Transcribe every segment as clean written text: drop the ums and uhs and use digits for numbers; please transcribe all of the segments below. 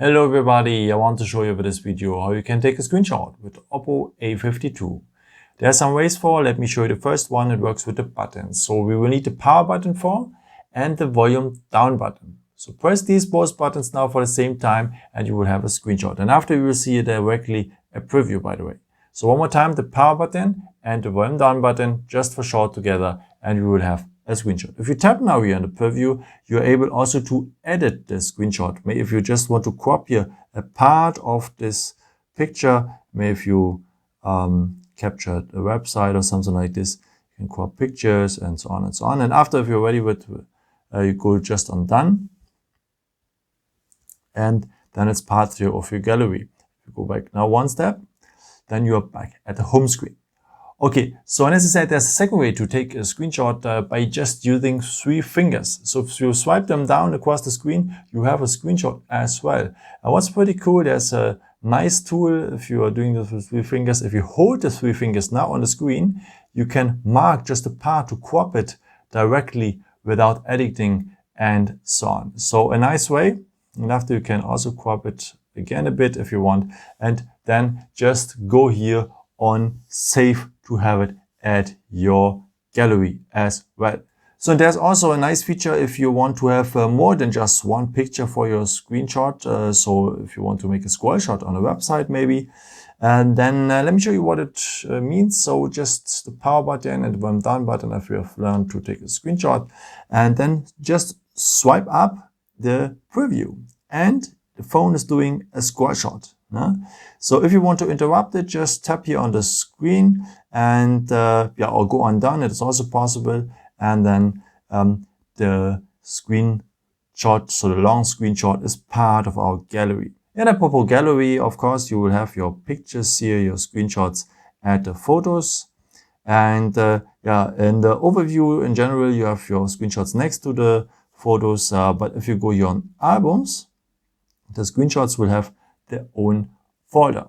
Hello everybody, I want to show you with this video how you can take a screenshot with Oppo A52. There are some ways for, let me show you the first one. It works with the buttons. So we will need the power button for and the volume down button. So press these both buttons now for the same time and you will have a screenshot. And after you will see directly a preview, by the way. So one more time, the power button and the volume down button just for short together and you will have a screenshot. If you tap now here on the preview, you're able also to edit the screenshot. Maybe if you just want to crop here a part of this picture, maybe if you captured a website or something like this, you can crop pictures and so on and so on. And after, if you're ready with, you go just on done. And then it's part here of your gallery. If you go back now one step, then you're back at the home screen. Okay, so as I said, there's a second way to take a screenshot by just using 3 fingers. So if you swipe them down across the screen, you have a screenshot as well. And what's pretty cool, there's a nice tool if you are doing this with 3 fingers. If you hold the 3 fingers now on the screen, you can mark just a part to crop it directly without editing and so on. So a nice way. And after you can also crop it again a bit if you want. And then just go here on save to have it at your gallery as well. So there's also a nice feature if you want to have more than just one picture for your screenshot. So if you want to make a scroll shot on a website maybe, and then let me show you what it means. So just the power button and the volume down button if you have learned to take a screenshot, and then just swipe up the preview and the phone is doing a scroll shot. So if you want to interrupt it, just tap here on the screen and or go on done. It is also possible. And then the screenshot, so the long screenshot is part of our gallery. In a proper gallery, of course, you will have your pictures here, your screenshots at the photos. And in the overview in general, you have your screenshots next to the photos. But if you go here on albums, the screenshots will have their own folder.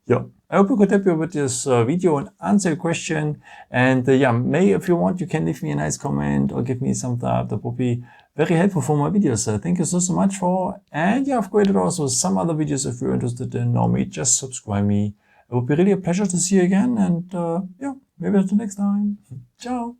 Yeah, I hope you could help you with this video and answer your question. And maybe if you want, you can leave me a nice comment or give me some thumbs up. That would be very helpful for my videos. Thank you so much for. And I've created also some other videos if you're interested in me. Just subscribe me. It would be really a pleasure to see you again. And maybe until next time. Ciao.